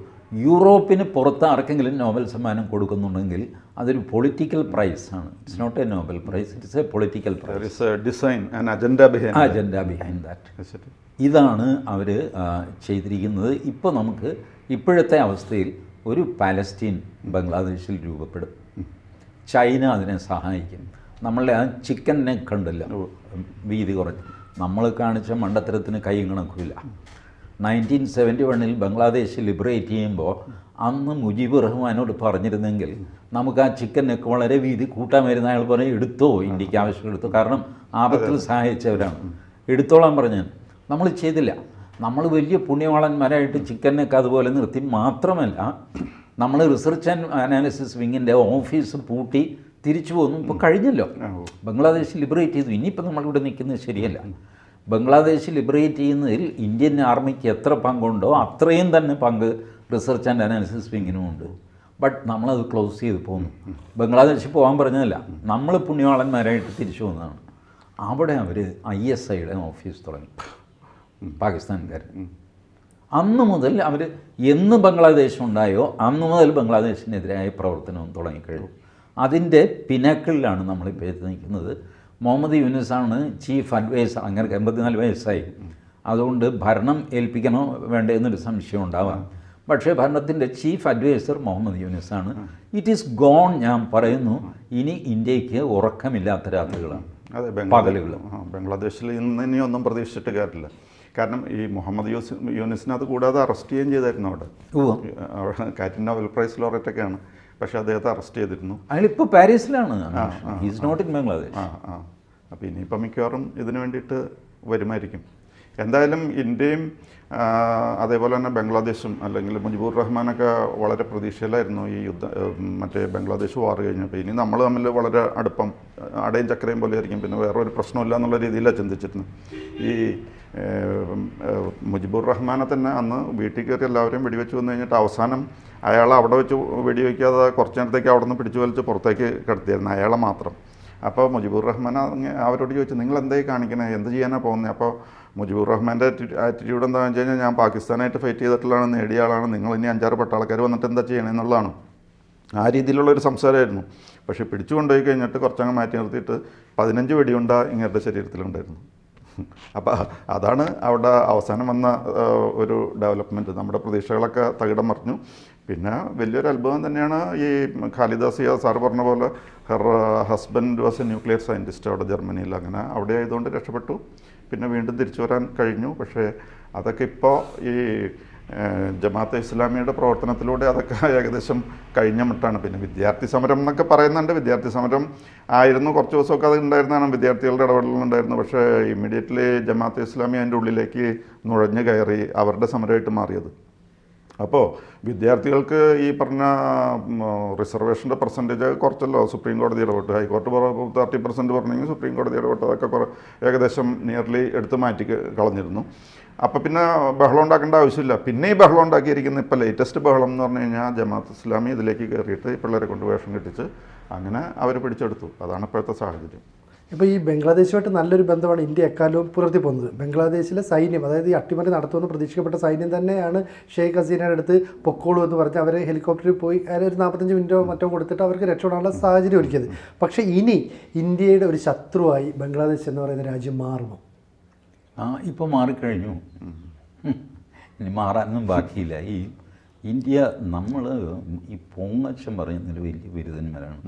യൂറോപ്പിന് പുറത്ത് ആർക്കെങ്കിലും നോബൽ സമ്മാനം കൊടുക്കുന്നുണ്ടെങ്കിൽ അതൊരു പൊളിറ്റിക്കൽ പ്രൈസാണ്. It's not a Nobel prize, it's a political prize. Agenda behind that. ഇതാണ് അവർ ചെയ്തിരിക്കുന്നത്. ഇപ്പോൾ നമുക്ക് ഇപ്പോഴത്തെ അവസ്ഥയിൽ ഒരു പാലസ്തീൻ ബംഗ്ലാദേശിൽ രൂപപ്പെടും. ചൈന അതിനെ സഹായിക്കും. നമ്മളുടെ ആ ചിക്കൻ നെക്ക് ഉണ്ടല്ലോ, വീതി കുറച്ച്, നമ്മൾ കാണിച്ച മണ്ടത്തരത്തിന് കൈയും കണക്കില്ല. 1971 ബംഗ്ലാദേശ് ലിബറേറ്റ് ചെയ്യുമ്പോൾ അന്ന് മുജീബുർ റഹ്മാനോട് പറഞ്ഞിരുന്നെങ്കിൽ നമുക്ക് ആ ചിക്കൻ നെക്ക് വളരെ വീതി കൂട്ടാമായിരുന്നു. അയാൾ പറയും എടുത്തോ, ഇന്ത്യക്ക് ആവശ്യം എടുത്തോ, കാരണം ആപത്തിൽ സഹായിച്ചവരാണ്, എടുത്തോളാൻ പറഞ്ഞാൽ. നമ്മൾ ചെയ്തില്ല. നമ്മൾ വലിയ പുണ്യവാളന്മാരായിട്ട് ചിക്കൻ നെക്ക് അതുപോലെ നിർത്തി. മാത്രമല്ല, നമ്മൾ റിസർച്ച് ആൻഡ് അനാലിസിസ് വിങ്ങിൻ്റെ ഓഫീസ് പൂട്ടി തിരിച്ചു പോന്നു. ഇപ്പോൾ കഴിഞ്ഞല്ലോ, ബംഗ്ലാദേശ് ലിബറേറ്റ് ചെയ്തു. ഇനിയിപ്പോൾ നമ്മളിവിടെ നിൽക്കുന്നത് ശരിയല്ല. ബംഗ്ലാദേശ് ലിബറേറ്റ് ചെയ്യുന്നതിൽ ഇന്ത്യൻ ആർമിക്ക് എത്ര പങ്കുണ്ടോ അത്രയും തന്നെ പങ്ക് റിസർച്ച് ആൻഡ് അനാലിസിസ് വിങ്ങിനുമുണ്ട്. ബട്ട് നമ്മളത് ക്ലോസ് ചെയ്ത് പോന്നു. ബംഗ്ലാദേശിൽ പോകാൻ പറഞ്ഞതല്ല, നമ്മൾ പുണ്യവാളന്മാരായിട്ട് തിരിച്ചു പോകുന്നതാണ്. അവിടെ അവർ ISIയുടെ ഓഫീസ് തുടങ്ങി, പാകിസ്ഥാൻകാർ. അന്ന് മുതൽ അവർ എന്ന് ബംഗ്ലാദേശ് ഉണ്ടായോ അന്ന് മുതൽ ബംഗ്ലാദേശിനെതിരായ പ്രവർത്തനവും തുടങ്ങിക്കഴിഞ്ഞു. അതിൻ്റെ പിനാക്കിളിലാണ് നമ്മളിപ്പോൾ എത്തി നിൽക്കുന്നത്. മുഹമ്മദ് യൂനിസാണ് ചീഫ് അഡ്വൈസർ. അങ്ങനെ 84 വയസ്സായി. അതുകൊണ്ട് ഭരണം ഏൽപ്പിക്കണോ വേണ്ടേ എന്നൊരു സംശയം ഉണ്ടാവാം. പക്ഷേ ഭരണത്തിൻ്റെ ചീഫ് അഡ്വൈസർ മുഹമ്മദ് യൂനിസാണ്. It is gone. ഞാൻ പറയുന്നു, ഇനി ഇന്ത്യക്ക് ഉറക്കമില്ലാത്ത രാത്രികളാണ്, പകലുകൾ. ബംഗ്ലാദേശിൽ ഇനി ഒന്നും പ്രതീക്ഷിച്ചിട്ട് കാര്യമില്ല. കാരണം ഈ മുഹമ്മദ് യൂനിസിനെ അത് കൂടാതെ അറസ്റ്റ് ചെയ്യുകയും ചെയ്തായിരുന്നു. അവിടെ കാറ്റിൻ നോബൽ പ്രൈസ് ലോറേറ്റൊക്കെയാണ്. പക്ഷേ അദ്ദേഹത്തെ അറസ്റ്റ് ചെയ്തിരുന്നു. അയാളിപ്പോൾ പാരീസിലാണ്. Is not in Bangladesh. അപ്പോൾ ഇനിയിപ്പോൾ മിക്കവാറും ഇതിനു വേണ്ടിയിട്ട് വരുമായിരിക്കും. എന്തായാലും ഇന്ത്യയും അതേപോലെ തന്നെ ബംഗ്ലാദേശും, അല്ലെങ്കിൽ മുജിബുർ റഹ്മാനൊക്കെ വളരെ പ്രതീക്ഷയിലായിരുന്നു ഈ മറ്റേ ബംഗ്ലാദേശ് വാർ കഴിഞ്ഞപ്പോൾ. ഇനി നമ്മൾ തമ്മിൽ വളരെ അടുപ്പം, അടയും ചക്കരയും പോലെ ആയിരിക്കും, പിന്നെ വേറൊരു പ്രശ്നമില്ല എന്നുള്ള രീതിയിലാണ് ചിന്തിച്ചിരുന്നത്. ഈ മുജിബുർ റഹ്മാനെ തന്നെ അന്ന് വീട്ടിൽ കയറി എല്ലാവരെയും വെടിവെച്ച് വന്നു കഴിഞ്ഞിട്ട് അവസാനം അയാൾ അവിടെ വെച്ച് വെടിവെക്കാതെ കുറച്ച് നേരത്തേക്ക് അവിടെ നിന്ന് പിടിച്ചു വലിച്ച് പുറത്തേക്ക് കിടത്തിയായിരുന്നു, അയാളെ മാത്രം. അപ്പോൾ മുജിബുർ റഹ്മാൻ അവരോട് ചോദിച്ചു, നിങ്ങൾ എന്തായി കാണിക്കണേ, എന്ത് ചെയ്യാനാണ് പോകുന്നത്? അപ്പോൾ മുജിബുർ റഹ്മാൻ്റെ ആറ്റിറ്റ്യൂഡ് എന്താണെന്ന് വെച്ച് കഴിഞ്ഞാൽ, ഞാൻ പാകിസ്ഥാനായിട്ട് ഫൈറ്റ് ചെയ്തിട്ടുള്ളതാണ്, നേടിയ ആളാണ്, നിങ്ങൾ ഇനി 5-6 പട്ടാളക്കാർ വന്നിട്ട് എന്താ ചെയ്യണമെന്നുള്ളതാണ്. ആ രീതിയിലുള്ളൊരു സംസാരമായിരുന്നു. പക്ഷേ പിടിച്ചു കൊണ്ടുപോയി കഴിഞ്ഞിട്ട് കുറച്ചങ്ങ് മാറ്റി നിർത്തിയിട്ട് 15 വെടിയുണ്ട ഇങ്ങരുടെ ശരീരത്തിലുണ്ടായിരുന്നു. അപ്പോൾ അതാണ് അവിടെ അവസാനം വന്ന ഒരു ഡെവലപ്മെൻറ്റ്. നമ്മുടെ പ്രതീക്ഷകളൊക്കെ തകിടം മറിഞ്ഞു. പിന്നെ വലിയൊരു അത്ഭുതം തന്നെയാണ് ഈ ഖാലിദ സിയ സാർ പറഞ്ഞ പോലെ, her husband was A nuclear scientist അവിടെ ജർമ്മനിയിൽ. അങ്ങനെ അവിടെ ആയതുകൊണ്ട് രക്ഷപ്പെട്ടു. പിന്നെ വീണ്ടും തിരിച്ചു വരാൻ കഴിഞ്ഞു. പക്ഷേ അതൊക്കെ ഇപ്പോൾ ഈ ജമാഅത്തെ ഇസ്ലാമിയുടെ പ്രവർത്തനത്തിലൂടെ അതൊക്കെ ഏകദേശം കഴിഞ്ഞ മട്ടാണ്. പിന്നെ വിദ്യാർത്ഥി സമരം എന്നൊക്കെ പറയുന്നുണ്ട്. വിദ്യാർത്ഥി സമരം ആയിരുന്നു, കുറച്ച് ദിവസമൊക്കെ അത് ഉണ്ടായിരുന്നതാണ്, വിദ്യാർത്ഥികളുടെ ഇടപെടലുണ്ടായിരുന്നു. പക്ഷേ ഇമ്മീഡിയറ്റ്ലി ജമാഅത്തെ ഇസ്ലാമി അതിൻ്റെ ഉള്ളിലേക്ക് നുഴഞ്ഞു കയറി അവരുടെ സമരമായിട്ട് മാറിയത്. അപ്പോൾ വിദ്യാർത്ഥികൾക്ക് ഈ പറഞ്ഞ റിസർവേഷൻ്റെ പെർസെൻറ്റേജ് കുറച്ചല്ലോ സുപ്രീം കോടതി ഇടപെട്ട്. ഹൈക്കോർട്ട് 30% പറഞ്ഞെങ്കിൽ സുപ്രീം കോടതി ഇടപെട്ട് അതൊക്കെ ഏകദേശം നിയർലി എടുത്ത് മാറ്റി കളഞ്ഞിരുന്നു. അപ്പോൾ പിന്നെ ബഹളം ഉണ്ടാക്കേണ്ട ആവശ്യമില്ല. പിന്നെ ഈ ബഹളം ഉണ്ടാക്കിയിരിക്കുന്ന ഇപ്പോൾ ലേറ്റസ്റ്റ് ബഹളം എന്ന് പറഞ്ഞു കഴിഞ്ഞാൽ ജമാഅത്ത് ഇസ്ലാമി ഇതിലേക്ക് കയറിയിട്ട് ഈ പിള്ളേരെ കൊണ്ട് വേഷം കെട്ടിച്ച് അങ്ങനെ അവർ പിടിച്ചെടുത്തു. അതാണ് ഇപ്പോഴത്തെ സാഹചര്യം. ഇപ്പോൾ ഈ ബംഗ്ലാദേശുമായിട്ട് നല്ലൊരു ബന്ധമാണ് ഇന്ത്യ എക്കാലവും പുലർത്തി പോകുന്നത്. ബംഗ്ലാദേശിലെ സൈന്യം, അതായത് ഈ അട്ടിമറി നടത്തുമെന്ന് പ്രതീക്ഷിക്കപ്പെട്ട സൈന്യം തന്നെയാണ് ഷെയ്ഖ് ഹസീനയുടെ അടുത്ത് പൊക്കോളൂ എന്ന് പറഞ്ഞ് അവരെ ഹെലികോപ്റ്ററിൽ പോയി ഒരു 45 മിനിറ്റോ മറ്റോ കൊടുത്തിട്ട് അവർക്ക് രക്ഷപ്പെടാനുള്ള സാഹചര്യം ഒരുക്കിയത്. പക്ഷേ ഇനി ഇന്ത്യയുടെ ഒരു ശത്രുവായി ബംഗ്ലാദേശ് എന്ന് പറയുന്ന രാജ്യം മാറുമോ? ഇപ്പോൾ മാറിക്കഴിഞ്ഞു. ഇനി മാറാനൊന്നും ബാക്കിയില്ല. ഈ ഇന്ത്യ, നമ്മൾ ഈ പൊങ്ങച്ചം പറയുന്നൊരു വലിയ ബിരുദന്മാരാണ്.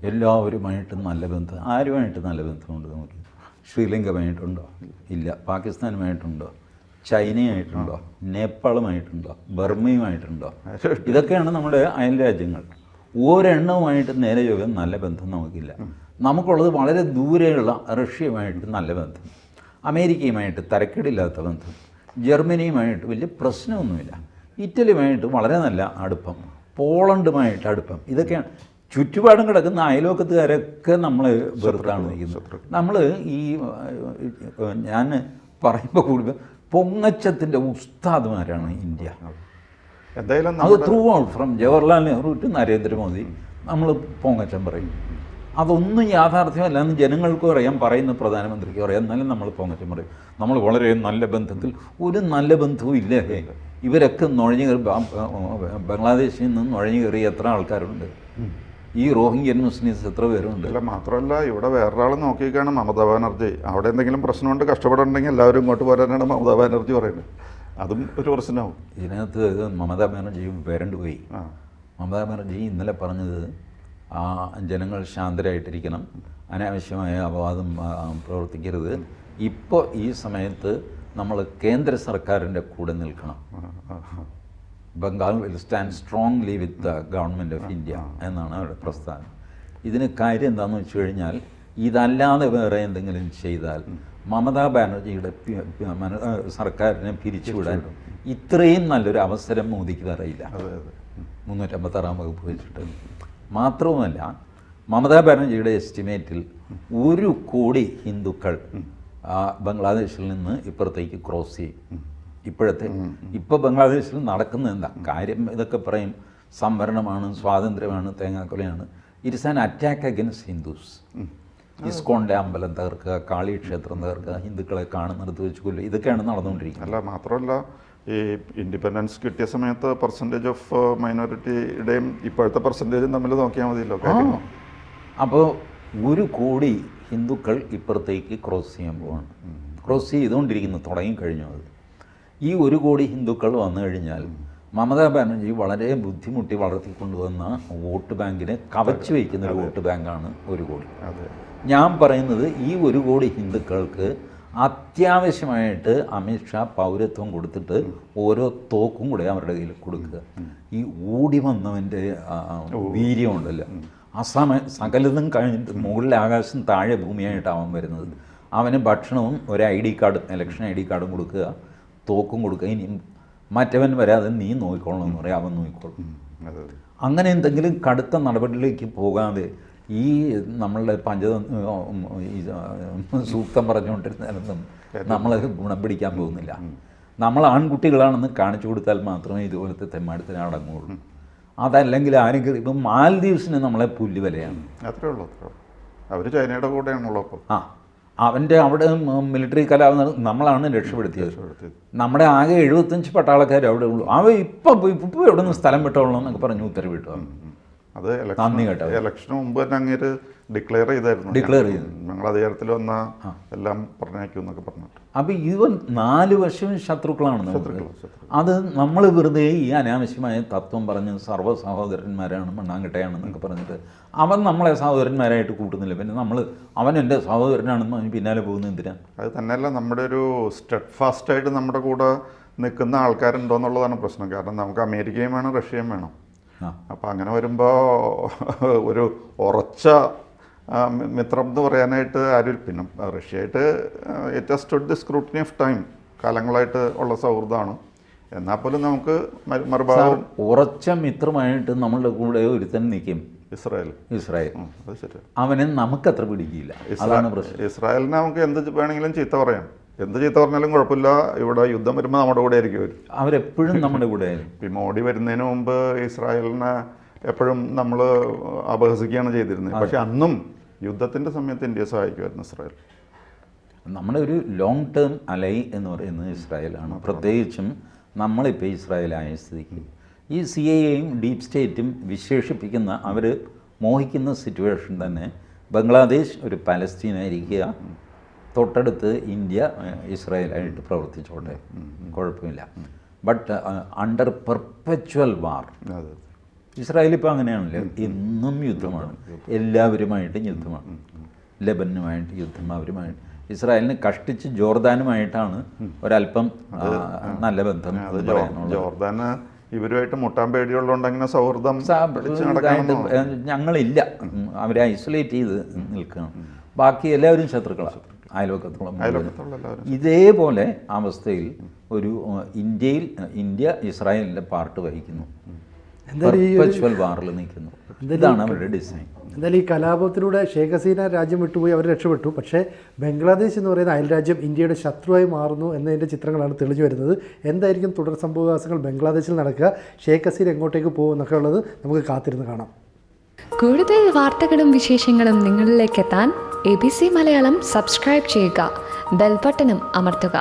എല്ലാവരുമായിട്ടും നല്ല ബന്ധം. ആരുമായിട്ട് നല്ല ബന്ധമുണ്ട് നമുക്ക്? ശ്രീലങ്കയുമായിട്ടുണ്ടോ? ഇല്ല. പാകിസ്ഥാനുമായിട്ടുണ്ടോ? ചൈനയുമായിട്ടുണ്ടോ? നേപ്പാളുമായിട്ടുണ്ടോ? ബർമയുമായിട്ടുണ്ടോ? ഇതൊക്കെയാണ് നമ്മുടെ അയൽ രാജ്യങ്ങൾ. ഒരെണ്ണവുമായിട്ട് നേരെ ചോദിക്കാൻ നല്ല ബന്ധം നമുക്കില്ല. നമുക്കുള്ളത് വളരെ ദൂരെയുള്ള റഷ്യയുമായിട്ട് നല്ല ബന്ധം, അമേരിക്കയുമായിട്ട് തരക്കേടില്ലാത്ത ബന്ധം, ജർമ്മനിയുമായിട്ട് വലിയ പ്രശ്നമൊന്നുമില്ല, ഇറ്റലിയുമായിട്ട് വളരെ നല്ല അടുപ്പം, പോളണ്ടുമായിട്ട് അടുപ്പം. ഇതൊക്കെയാണ്. ചുറ്റുപാടും കിടക്കുന്ന അയൽവക്കത്തുകാരൊക്കെ നമ്മൾ വെറുത്താണ് നിൽക്കുന്നത്. നമ്മൾ ഈ ഞാൻ പറയുമ്പോൾ കൂടുതൽ പൊങ്ങച്ചത്തിൻ്റെ ഉസ്താദുമാരാണ് ഇന്ത്യ. എന്തായാലും അത് throughout from Jawaharlal Nehru to Narendra Modi നമ്മൾ പൊങ്ങച്ചം പറയും. അതൊന്നും യാഥാർത്ഥ്യമല്ല എന്ന് ജനങ്ങൾക്കും അറിയാം, പറയുന്ന പ്രധാനമന്ത്രിക്കും അറിയാം. എന്നാലും നമ്മൾ പൊങ്ങച്ചം പറയും. നമ്മൾ വളരെ നല്ല ബന്ധത്തിൽ. ഒരു നല്ല ബന്ധവും ഇല്ല. ഇവരൊക്കെ നുഴഞ്ഞു കയറി, ബംഗ്ലാദേശിൽ നിന്ന് നുഴഞ്ഞു കയറി എത്ര ആൾക്കാരുണ്ട്? ഈ റോഹിംഗ്യൻ മുസ്ലിംസ് എത്ര പേരുണ്ട്? അല്ല, മാത്രമല്ല ഇവിടെ വേറൊരാൾ നോക്കിക്കാണ് മമതാ ബാനർജി. അവിടെ എന്തെങ്കിലും പ്രശ്നമുണ്ട്, കഷ്ടപ്പെടുന്നുണ്ടെങ്കിൽ എല്ലാവരും ഇങ്ങോട്ട് പോരാനാണ് മമതാ ബാനർജി പറയുന്നത്. അതും ഒരു പ്രശ്നമാവും. ഇതിനകത്ത് മമതാ ബാനർജി വരണ്ടു പോയി. മമതാ ബാനർജി ഇന്നലെ പറഞ്ഞത് ജനങ്ങൾ ശാന്തരായിട്ടിരിക്കണം, അനാവശ്യമായ അപവാദം പ്രവർത്തിക്കരുത്. ഇപ്പോൾ ഈ സമയത്ത് നമ്മൾ കേന്ദ്ര സർക്കാരിൻ്റെ കൂടെ നിൽക്കണം. Bengal will stand strongly with the government of India എന്നാണ് അവരുടെ പ്രസ്ഥാനം. ഇതിന് കാര്യം എന്താണെന്ന് വെച്ച് കഴിഞ്ഞാൽ, ഇതല്ലാതെ വേറെ എന്തെങ്കിലും ചെയ്താൽ മമതാ ബാനർജിയുടെ സർക്കാരിനെ പിരിച്ചുവിടാൻ ഇത്രയും നല്ലൊരു അവസരം മോദിക്ക് തറയില്ല 356 വകുപ്പ് വെച്ചിട്ട്. മാത്രവുമല്ല, മമതാ ബാനർജിയുടെ എസ്റ്റിമേറ്റിൽ 1 കോടി ഹിന്ദുക്കൾ ബംഗ്ലാദേശിൽ നിന്ന് ഇപ്പുറത്തേക്ക് ക്രോസ് ചെയ്യും. ഇപ്പോൾ ബംഗ്ലാദേശിൽ നടക്കുന്നത് എന്താ കാര്യം? ഇതൊക്കെ പറയും സംവരണമാണ്, സ്വാതന്ത്ര്യമാണ്, തേങ്ങാക്കൊലയാണ്. It's an attack against Hindus. ഇസ്കോണിൻ്റെ അമ്പലം തകർക്കുക, കാളി ക്ഷേത്രം തകർക്കുക, ഹിന്ദുക്കളെ കാണുന്നിടത്ത് വെച്ച് കൊല്ലുക, ഇതൊക്കെയാണ് നടന്നുകൊണ്ടിരിക്കുന്നത്. അല്ല, മാത്രമല്ല ഈ ഇൻഡിപെൻഡൻസ് കിട്ടിയ സമയത്ത് പെർസെൻറ്റേജ് ഓഫ് മൈനോറിറ്റിയുടെയും ഇപ്പോഴത്തെ പെർസെൻറ്റേജും തമ്മിൽ നോക്കിയാൽ മതിയല്ലോ. അപ്പോൾ 1 കോടി ഹിന്ദുക്കൾ ഇപ്പുറത്തേക്ക് ക്രോസ് ചെയ്യാൻ പോവാണ്. ക്രോസ് ചെയ്തുകൊണ്ടിരിക്കുന്നു, തുടങ്ങിക്കഴിഞ്ഞു. അത് ഈ 1 കോടി ഹിന്ദുക്കൾ വന്നു കഴിഞ്ഞാൽ മമതാ ബാനർജി വളരെ ബുദ്ധിമുട്ടി വളർത്തിക്കൊണ്ടുവന്ന വോട്ട് ബാങ്കിനെ കവച്ചു വയ്ക്കുന്ന ഒരു വോട്ട് ബാങ്കാണ് 1 കോടി. ഞാൻ പറയുന്നത് ഈ 1 കോടി ഹിന്ദുക്കൾക്ക് അത്യാവശ്യമായിട്ട് അമിത്ഷാ പൗരത്വം കൊടുത്തിട്ട് ഓരോ തോക്കും കൂടെ അവരുടെ കയ്യിൽ കൊടുക്കുക. ഈ ഓടി വന്നവൻ്റെ വീര്യമുണ്ടല്ലോ, സകലതും കഴിഞ്ഞിട്ട് മുകളിലെ ആകാശം താഴെ ഭൂമിയായിട്ടാണ് അവൻ വരുന്നത്. അവന് ഭക്ഷണവും ഒരു ID കാർഡും, ഇലക്ഷൻ ID കാർഡും കൊടുക്കുക, തോക്കും കൊടുക്കുക. ഇനി മറ്റവൻ വരാതെ നീ നോക്കിക്കോളണം എന്ന് പറയാം, അവൻ നോക്കിക്കോളും. അങ്ങനെ എന്തെങ്കിലും കടുത്ത നടപടിയിലേക്ക് പോകാതെ ഈ നമ്മളുടെ സൂക്തം പറഞ്ഞുകൊണ്ടിരുന്നാലൊന്നും നമ്മളെ ഗുണം പിടിക്കാൻ പോകുന്നില്ല. നമ്മൾ ആൺകുട്ടികളാണെന്ന് കാണിച്ചു കൊടുത്താൽ മാത്രമേ ഇതുപോലത്തെ തെമ്മാടത്തിന് അടങ്ങുള്ളൂ. അതല്ലെങ്കിൽ ആരെങ്കിലും ഇപ്പം മാൽദീവ്സിന് നമ്മളെ പുല്ലുവിലയാണ്. അത്രേ ഉള്ളൂ. അവർ ചൈനയുടെ കൂടെയാണല്ലോ. അവൻ്റെ അവിടെ മിലിറ്ററി കലാപം നമ്മളാണ് രക്ഷപ്പെടുത്തിയത്. നമ്മുടെ ആകെ 75 പട്ടാളക്കാർ അവിടെ ഉള്ളൂ. ഇപ്പോൾ എവിടെ നിന്ന് സ്ഥലം വിട്ടോളണം എന്നൊക്കെ പറഞ്ഞ് ഉത്തരവിട്ടു. അത് ഇലക്ഷന് മുമ്പ് തന്നെ അങ്ങേര് ഡിക്ലെയർ ചെയ്തു ഞങ്ങൾ അധികാരത്തിൽ വന്ന എല്ലാം പറഞ്ഞേക്കും എന്നൊക്കെ പറഞ്ഞിട്ട്. അപ്പോൾ ഇവൻ 4 വശവും ശത്രുക്കളാണ്. അത് നമ്മൾ വെറുതെ ഈ അനാവശ്യമായ തത്വം പറഞ്ഞ് സർവ്വ സഹോദരന്മാരാണ്, മണ്ണാങ്കട്ടയാണെന്നൊക്കെ പറഞ്ഞിട്ട് അവൻ നമ്മളെ സഹോദരന്മാരായിട്ട് കൂട്ടുന്നില്ല. പിന്നെ അവൻ എൻ്റെ സഹോദരനാണെന്ന് അവന് പിന്നാലെ പോകുന്നത് എന്തിനാ? അത് തന്നെയല്ല, നമ്മുടെ ഒരു സ്റ്റെഡ് ഫാസ്റ്റായിട്ട് നമ്മുടെ കൂടെ നിൽക്കുന്ന ആൾക്കാരുണ്ടോ എന്നുള്ളതാണ് പ്രശ്നം. കാരണം നമുക്ക് അമേരിക്കയും വേണം, റഷ്യയും വേണം. അപ്പോൾ അങ്ങനെ വരുമ്പോൾ ഒരു ഉറച്ച മിത്രം എന്ന് പറയാനായിട്ട് ആരും. പിന്നെ റഷ്യയായിട്ട് it has stood the scrutiny of time. കാലങ്ങളായിട്ട് ഉള്ള സൗഹൃദമാണ്. എന്നാൽ പോലും നമുക്ക് മറുഭാഗം ഉറച്ച മിത്രമായിട്ട് നമ്മളുടെ കൂടെ ഒരുത്തൻ നിൽക്കും. ഇസ്രായേൽ അത് ശരി. അവനെ നമുക്കത്ര പിടിക്കില്ല. അതാണ് പ്രശ്നം. ഇസ്രായേലിനെ നമുക്ക് എന്ത് വേണമെങ്കിലും ചീത്ത പറയാം, എന്ത് ചീത്ത പറഞ്ഞാലും കുഴപ്പമില്ല. ഇവിടെ യുദ്ധം വരുമ്പോൾ നമ്മുടെ കൂടെ ആയിരിക്കും അവരെപ്പോഴും നമ്മുടെ കൂടെ. ഇപ്പം മോഡി വരുന്നതിന് മുമ്പ് ഇസ്രായേലിനെ എപ്പോഴും നമ്മൾ അപഹസിക്കുകയാണ് ചെയ്തിരുന്നത്. പക്ഷെ അന്നും യുദ്ധത്തിൻ്റെ സമയത്ത് ഇന്ത്യയെ സഹായിക്കുമായിരുന്നു ഇസ്രായേൽ. നമ്മുടെ ഒരു ലോങ് ടേം അലൈ എന്ന് പറയുന്നത് ഇസ്രായേലാണ്. പ്രത്യേകിച്ചും നമ്മളിപ്പോൾ ഇസ്രായേലായ സ്ഥിതിക്ക് ഈ CIA-യും ഡീപ് സ്റ്റേറ്റും വിശേഷിപ്പിക്കുന്ന, അവർ മോഹിക്കുന്ന സിറ്റുവേഷൻ തന്നെ ബംഗ്ലാദേശ് ഒരു പലസ്തീനായിരിക്കുക, തൊട്ടടുത്ത് ഇന്ത്യ ഇസ്രായേലായിട്ട് പ്രവർത്തിച്ചോട്ടെ, കുഴപ്പമില്ല. But under perpetual war. Israel ഇപ്പോൾ അങ്ങനെയാണല്ലോ, എന്നും യുദ്ധമാണ്, എല്ലാവരുമായിട്ടും യുദ്ധമാണ്. ലെബനുമായിട്ട് യുദ്ധം, അവരുമായിട്ട്. ഇസ്രായേലിന് കഷ്ടിച്ച് ജോർദാനുമായിട്ടാണ് ഒരല്പം നല്ല ബന്ധം. ജോർദാന് ഇവരുമായിട്ട് മുട്ടാൻ പേടിയുള്ളതുകൊണ്ട് അങ്ങനെ സൗഹൃദം ഞങ്ങളില്ല, അവരെ ഐസൊലേറ്റ് ചെയ്ത് നിൽക്കുകയാണ്. ബാക്കി എല്ലാവരും ശത്രുക്കളാണ്, അയൽവക്കത്തോളം. ഇതേപോലെ അവസ്ഥയിൽ ഒരു ഇന്ത്യ ഇസ്രായേലിൻ്റെ പാർട്ട് വഹിക്കുന്നു, പെർപ്പച്വൽ വാറിൽ നിൽക്കുന്നു. ഇതാണ് അവരുടെ ഡിസൈൻ. എന്തായാലും ഈ കലാപത്തിലൂടെ ഷേഖ് ഹസീന രാജ്യം വിട്ടുപോയി, അവർ രക്ഷപ്പെട്ടു. പക്ഷേ ബംഗ്ലാദേശ് എന്ന് പറയുന്ന അയൽരാജ്യം ഇന്ത്യയുടെ ശത്രുവായി മാറുന്നു എന്നതിൻ്റെ ചിത്രങ്ങളാണ് തെളിഞ്ഞു വരുന്നത്. എന്തായിരിക്കും തുടർ സംഭവവികാസങ്ങൾ ബംഗ്ലാദേശിൽ നടക്കുക, ഷേഖ് ഹസീന എങ്ങോട്ടേക്ക് പോകും എന്നൊക്കെ ഉള്ളത് നമുക്ക് കാത്തിരുന്ന് കാണാം. കൂടുതൽ വാർത്തകളും വിശേഷങ്ങളും നിങ്ങളിലേക്ക് എത്താൻ ABC മലയാളം സബ്സ്ക്രൈബ് ചെയ്യുക, ബെൽ ബട്ടണും അമർത്തുക.